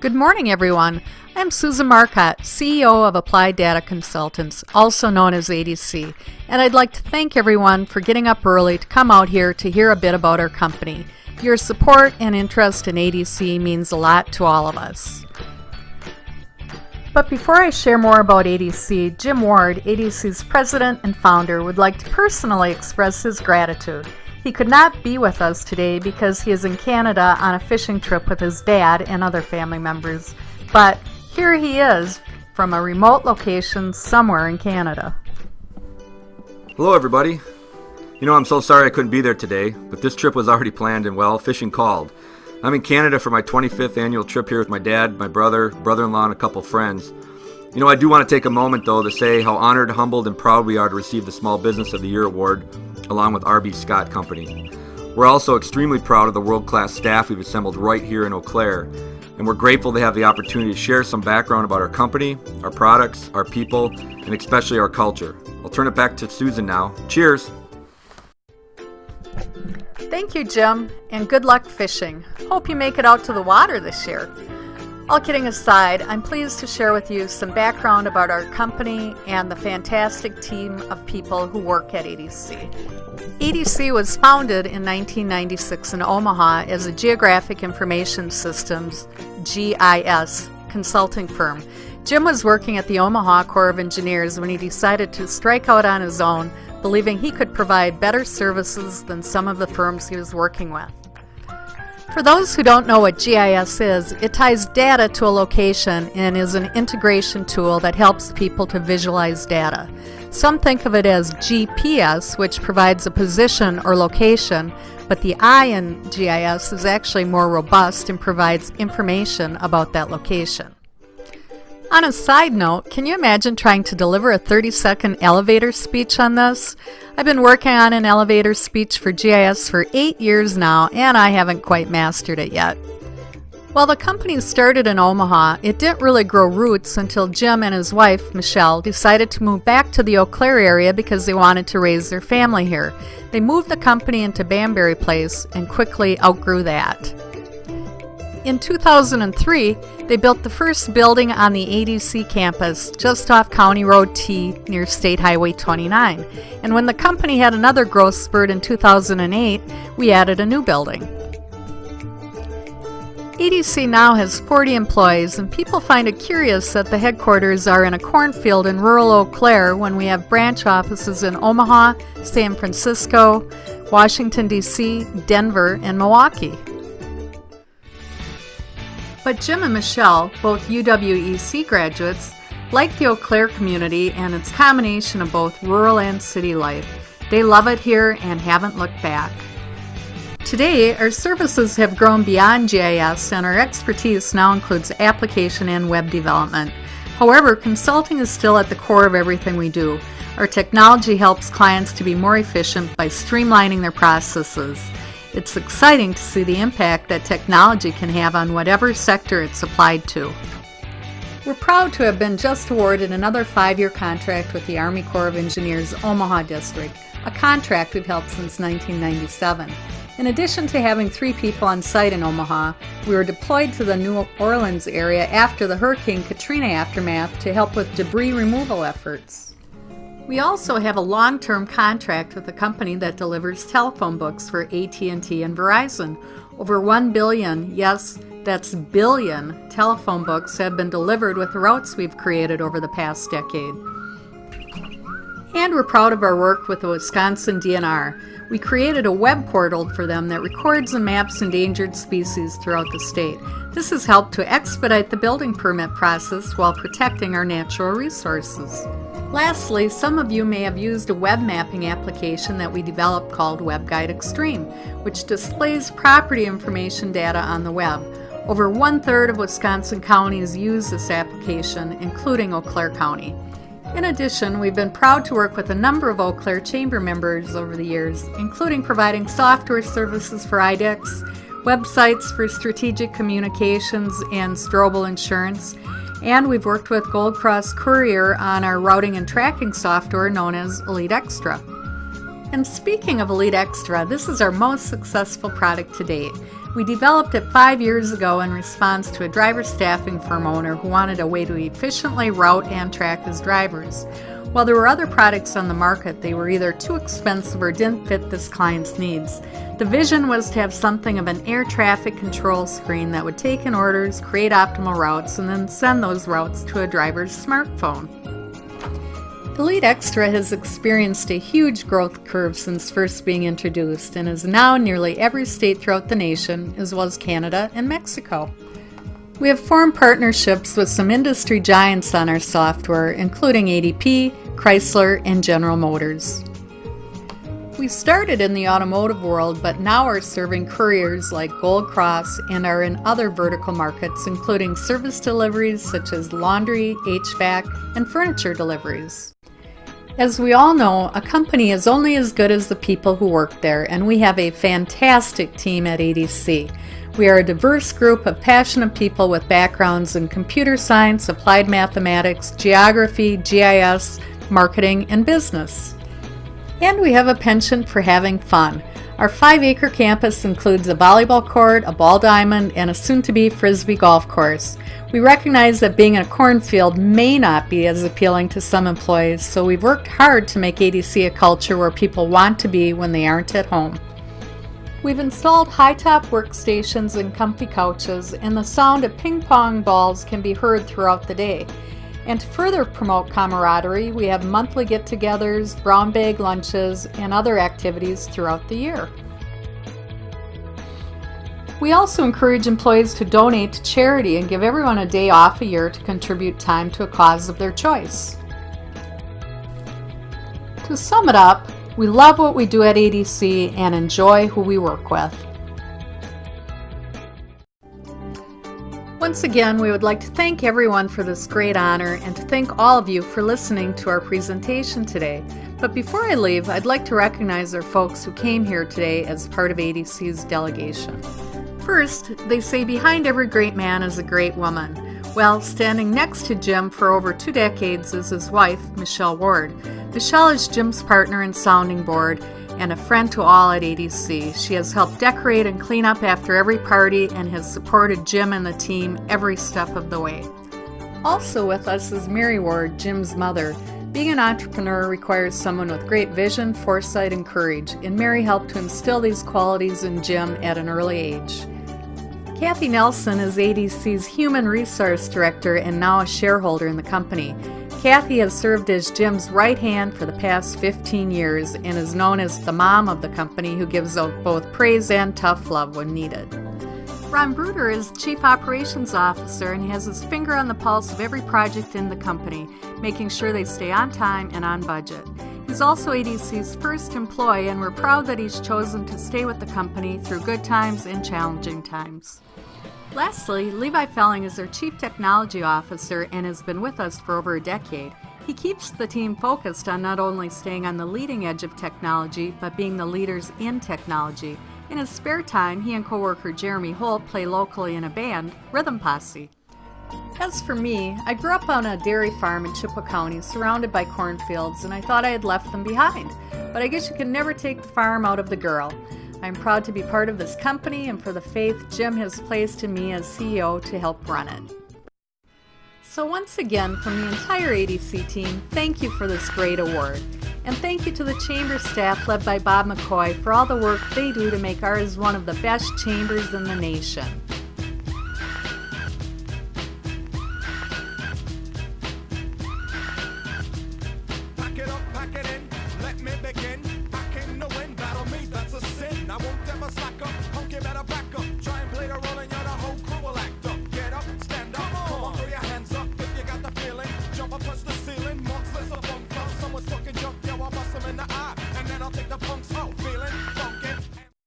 Good morning, everyone. I'm Susan Marcotte, CEO of Applied Data Consultants, also known as ADC, and I'd like to thank everyone for getting up early to come out here to hear a bit about our company. Your support and interest in ADC means a lot to all of us. But before I share more about ADC, Jim Ward, ADC's president and founder, would like to personally express his gratitude. He could not be with us today because he is in Canada on a fishing trip with his dad and other family members. But here he is from a remote location somewhere in Canada. Hello everybody. I'm so sorry I couldn't be there today, but this trip was already planned and fishing called. I'm in Canada for my 25th annual trip here with my dad, my brother-in-law, and a couple friends. I do want to take a moment though to say how honored, humbled, and proud we are to receive the Small Business of the Year award along with R.B. Scott Company. We're also extremely proud of the world-class staff we've assembled right here in Eau Claire, and we're grateful to have the opportunity to share some background about our company, our products, our people, and especially our culture. I'll turn it back to Susan now. Cheers! Thank you, Jim, and good luck fishing. Hope you make it out to the water this year. All kidding aside, I'm pleased to share with you some background about our company and the fantastic team of people who work at ADC. ADC was founded in 1996 in Omaha as a Geographic Information Systems, GIS, consulting firm. Jim was working at the Omaha Corps of Engineers when he decided to strike out on his own, believing he could provide better services than some of the firms he was working with. For those who don't know what GIS is, it ties data to a location and is an integration tool that helps people to visualize data. Some think of it as GPS, which provides a position or location, but the I in GIS is actually more robust and provides information about that location. On a side note, can you imagine trying to deliver a 30-second elevator speech on this? I've been working on an elevator speech for GIS for 8 years now, and I haven't quite mastered it yet. While the company started in Omaha, it didn't really grow roots until Jim and his wife, Michelle, decided to move back to the Eau Claire area because they wanted to raise their family here. They moved the company into Banbury Place and quickly outgrew that. In 2003, they built the first building on the ADC campus just off County Road T near State Highway 29. And when the company had another growth spurt in 2008, we added a new building. ADC now has 40 employees, and people find it curious that the headquarters are in a cornfield in rural Eau Claire when we have branch offices in Omaha, San Francisco, Washington, D.C., Denver, and Milwaukee. But Jim and Michelle, both UWEC graduates, like the Eau Claire community and its combination of both rural and city life. They love it here and haven't looked back. Today, our services have grown beyond GIS, and our expertise now includes application and web development. However, consulting is still at the core of everything we do. Our technology helps clients to be more efficient by streamlining their processes. It's exciting to see the impact that technology can have on whatever sector it's applied to. We're proud to have been just awarded another 5-year contract with the Army Corps of Engineers Omaha District, a contract we've held since 1997. In addition to having 3 people on site in Omaha, we were deployed to the New Orleans area after the Hurricane Katrina aftermath to help with debris removal efforts. We also have a long-term contract with a company that delivers telephone books for AT&T and Verizon. Over 1 billion, yes, that's billion, telephone books have been delivered with the routes we've created over the past decade. And we're proud of our work with the Wisconsin DNR. We created a web portal for them that records and maps endangered species throughout the state. This has helped to expedite the building permit process while protecting our natural resources. Lastly, some of you may have used a web mapping application that we developed called WebGuide Extreme, which displays property information data on the web. Over 1/3 of Wisconsin counties use this application, including Eau Claire County. In addition, we've been proud to work with a number of Eau Claire Chamber members over the years, including providing software services for IDEX, websites for strategic communications and Strobel Insurance, and we've worked with Gold Cross Courier on our routing and tracking software known as Elite Extra. And speaking of Elite Extra, this is our most successful product to date. We developed it 5 years ago in response to a driver staffing firm owner who wanted a way to efficiently route and track his drivers. While there were other products on the market, they were either too expensive or didn't fit this client's needs. The vision was to have something of an air traffic control screen that would take in orders, create optimal routes, and then send those routes to a driver's smartphone. Elite Extra has experienced a huge growth curve since first being introduced and is now in nearly every state throughout the nation, as well as Canada and Mexico. We have formed partnerships with some industry giants on our software, including ADP, Chrysler, and General Motors. We started in the automotive world, but now are serving couriers like Gold Cross and are in other vertical markets, including service deliveries such as laundry, HVAC, and furniture deliveries. As we all know, a company is only as good as the people who work there, and we have a fantastic team at ADC. We are a diverse group of passionate people with backgrounds in computer science, applied mathematics, geography, GIS, marketing, and business. And we have a penchant for having fun. Our 5-acre campus includes a volleyball court, a ball diamond, and a soon-to-be Frisbee golf course. We recognize that being in a cornfield may not be as appealing to some employees, so we've worked hard to make ADC a culture where people want to be when they aren't at home. We've installed high-top workstations and comfy couches, and the sound of ping-pong balls can be heard throughout the day. And to further promote camaraderie, we have monthly get-togethers, brown bag lunches, and other activities throughout the year. We also encourage employees to donate to charity and give everyone a day off a year to contribute time to a cause of their choice. To sum it up, we love what we do at ADC and enjoy who we work with. Once again, we would like to thank everyone for this great honor and to thank all of you for listening to our presentation today. But before I leave, I'd like to recognize our folks who came here today as part of ADC's delegation. First, they say behind every great man is a great woman. Well, standing next to Jim for over 2 decades is his wife, Michelle Ward. Michelle is Jim's partner and sounding board and a friend to all at ADC. She has helped decorate and clean up after every party and has supported Jim and the team every step of the way. Also with us is Mary Ward, Jim's mother. Being an entrepreneur requires someone with great vision, foresight, and courage, and Mary helped to instill these qualities in Jim at an early age. Kathy Nelson is ADC's Human Resource Director and now a shareholder in the company. Kathy has served as Jim's right hand for the past 15 years and is known as the mom of the company who gives out both praise and tough love when needed. Ron Bruder is Chief Operations Officer and has his finger on the pulse of every project in the company, making sure they stay on time and on budget. He's also ADC's first employee, and we're proud that he's chosen to stay with the company through good times and challenging times. Lastly, Levi Felling is our Chief Technology Officer and has been with us for over a decade. He keeps the team focused on not only staying on the leading edge of technology, but being the leaders in technology. In his spare time, he and coworker Jeremy Holt play locally in a band, Rhythm Posse. As for me, I grew up on a dairy farm in Chippewa County surrounded by cornfields, and I thought I had left them behind. But I guess you can never take the farm out of the girl. I'm proud to be part of this company and for the faith Jim has placed in me as CEO to help run it. So once again, from the entire ADC team, thank you for this great award. And thank you to the chamber staff led by Bob McCoy for all the work they do to make ours one of the best chambers in the nation.